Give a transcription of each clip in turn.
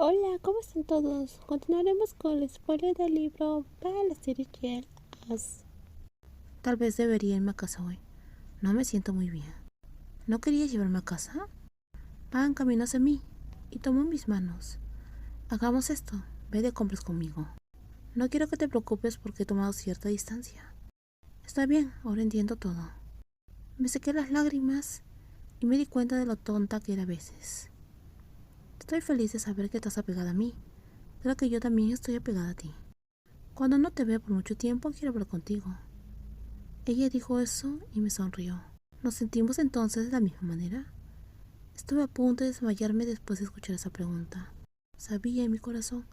Hola, ¿cómo están todos? Continuaremos con el spoiler del libro para la serie Riel As. Tal vez debería irme a casa hoy. No me siento muy bien. ¿No querías llevarme a casa? Pan caminó hacia mí y tomó mis manos. Hagamos esto. Ve de compras conmigo. No quiero que te preocupes porque he tomado cierta distancia. Está bien, ahora entiendo todo. Me sequé las lágrimas y me di cuenta de lo tonta que era a veces. Estoy feliz de saber que estás apegada a mí, pero que yo también estoy apegada a ti. Cuando no te veo por mucho tiempo, quiero hablar contigo. Ella dijo eso y me sonrió. ¿Nos sentimos entonces de la misma manera? Estuve a punto de desmayarme después de escuchar esa pregunta. Sabía en mi corazón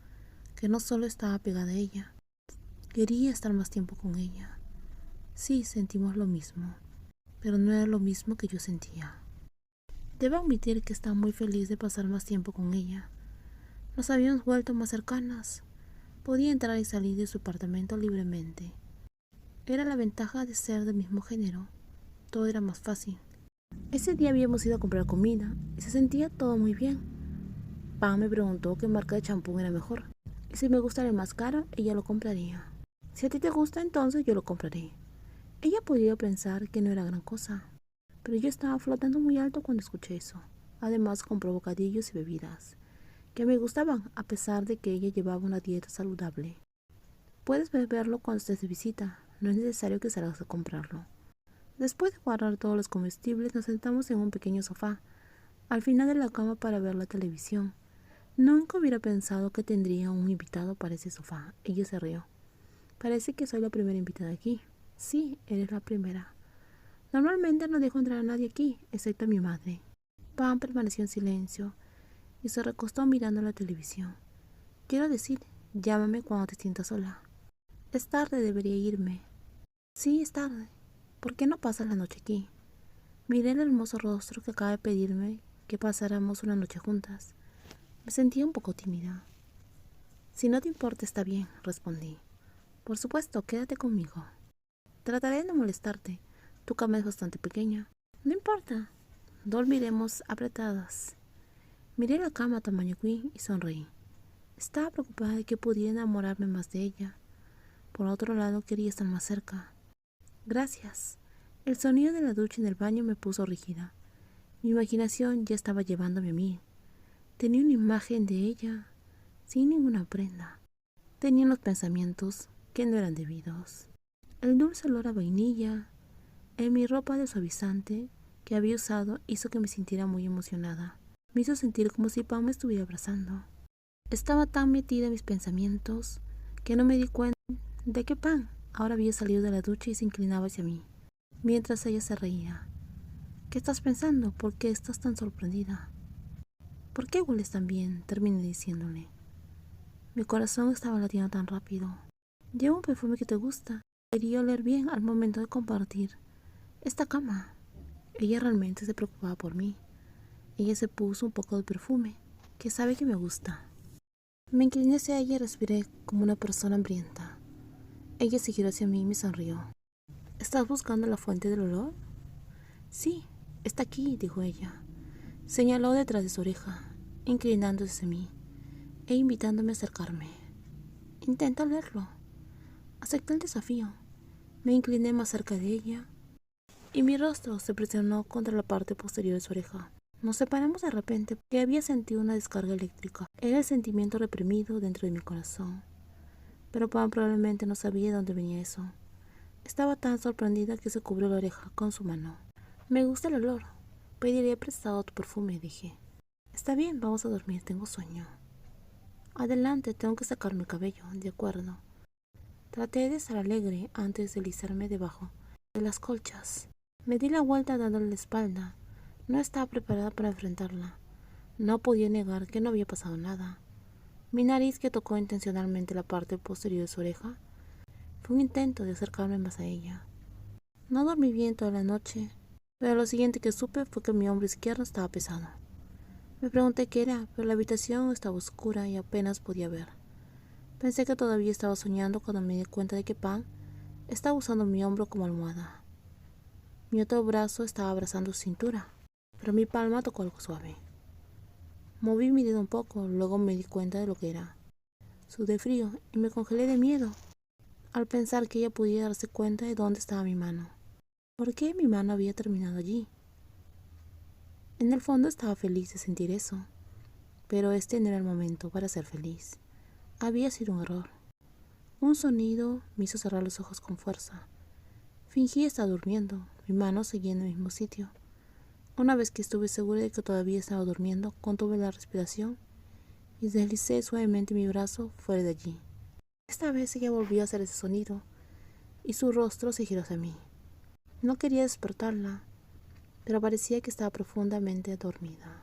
que no solo estaba pegada a ella, quería estar más tiempo con ella. Sí, sentimos lo mismo, pero no era lo mismo que yo sentía. Debo admitir que estaba muy feliz de pasar más tiempo con ella. Nos habíamos vuelto más cercanas. Podía entrar y salir de su apartamento libremente. Era la ventaja de ser del mismo género. Todo era más fácil. Ese día habíamos ido a comprar comida y se sentía todo muy bien. Pam me preguntó qué marca de champú era mejor, y si me gustara el más caro, ella lo compraría. Si a ti te gusta, entonces yo lo compraré. Ella podría pensar que no era gran cosa, pero yo estaba flotando muy alto cuando escuché eso. Además compró bocadillos y bebidas, que me gustaban a pesar de que ella llevaba una dieta saludable. Puedes beberlo cuando estés de visita, no es necesario que salgas a comprarlo. Después de guardar todos los comestibles, nos sentamos en un pequeño sofá, al final de la cama para ver la televisión. Nunca hubiera pensado que tendría un invitado para ese sofá. Ella se rió. Parece que soy la primera invitada aquí. Sí, eres la primera. Normalmente no dejo entrar a nadie aquí, excepto a mi madre. Pam permaneció en silencio y se recostó mirando la televisión. Quiero decir, llámame cuando te sientas sola. Es tarde, debería irme. Sí, es tarde. ¿Por qué no pasas la noche aquí? Miré el hermoso rostro que acaba de pedirme que pasáramos una noche juntas. Me sentía un poco tímida. Si no te importa, está bien, respondí. Por supuesto, quédate conmigo. Trataré de no molestarte. Tu cama es bastante pequeña. No importa. Dormiremos apretadas. Miré la cama tamaño queen y sonreí. Estaba preocupada de que pudiera enamorarme más de ella. Por otro lado, quería estar más cerca. Gracias. El sonido de la ducha en el baño me puso rígida. Mi imaginación ya estaba llevándome a mí. Tenía una imagen de ella, sin ninguna prenda. Tenía unos pensamientos que no eran debidos. El dulce olor a vainilla en mi ropa de suavizante que había usado hizo que me sintiera muy emocionada. Me hizo sentir como si Pam me estuviera abrazando. Estaba tan metida en mis pensamientos que no me di cuenta de que Pam ahora había salido de la ducha y se inclinaba hacia mí, mientras ella se reía. ¿Qué estás pensando? ¿Por qué estás tan sorprendida? ¿Por qué hueles tan bien? Terminé diciéndole. Mi corazón estaba latiendo tan rápido. Llevo un perfume que te gusta. Quería oler bien al momento de compartir esta cama. Ella realmente se preocupaba por mí. Ella se puso un poco de perfume, que sabe que me gusta. Me incliné hacia ella y respiré como una persona hambrienta. Ella se giró hacia mí y me sonrió. ¿Estás buscando la fuente del olor? Sí, está aquí, dijo ella. Señaló detrás de su oreja, inclinándose hacia mí e invitándome a acercarme. Intenta olerlo. Acepté el desafío. Me incliné más cerca de ella y mi rostro se presionó contra la parte posterior de su oreja. Nos separamos de repente porque había sentido una descarga eléctrica. Era el sentimiento reprimido dentro de mi corazón. Pero Pam probablemente no sabía de dónde venía eso. Estaba tan sorprendida que se cubrió la oreja con su mano. Me gusta el olor. Pediré prestado tu perfume, dije. Está bien, vamos a dormir, tengo sueño. Adelante, tengo que sacarme el cabello, de acuerdo. Traté de estar alegre antes de deslizarme debajo de las colchas. Me di la vuelta dándole la espalda. No estaba preparada para enfrentarla. No podía negar que no había pasado nada. Mi nariz, que tocó intencionalmente la parte posterior de su oreja, fue un intento de acercarme más a ella. No dormí bien toda la noche, pero lo siguiente que supe fue que mi hombro izquierdo estaba pesado. Me pregunté qué era, pero la habitación estaba oscura y apenas podía ver. Pensé que todavía estaba soñando cuando me di cuenta de que Pam estaba usando mi hombro como almohada. Mi otro brazo estaba abrazando su cintura, pero mi palma tocó algo suave. Moví mi dedo un poco, luego me di cuenta de lo que era. Sudé frío y me congelé de miedo al pensar que ella pudiera darse cuenta de dónde estaba mi mano. ¿Por qué mi mano había terminado allí? En el fondo estaba feliz de sentir eso, pero este no era el momento para ser feliz. Había sido un error. Un sonido me hizo cerrar los ojos con fuerza. Fingí estar durmiendo, mi mano seguía en el mismo sitio. Una vez que estuve segura de que todavía estaba durmiendo, contuve la respiración y deslicé suavemente mi brazo fuera de allí. Esta vez ella volvió a hacer ese sonido y su rostro se giró hacia mí. No quería despertarla, pero parecía que estaba profundamente dormida.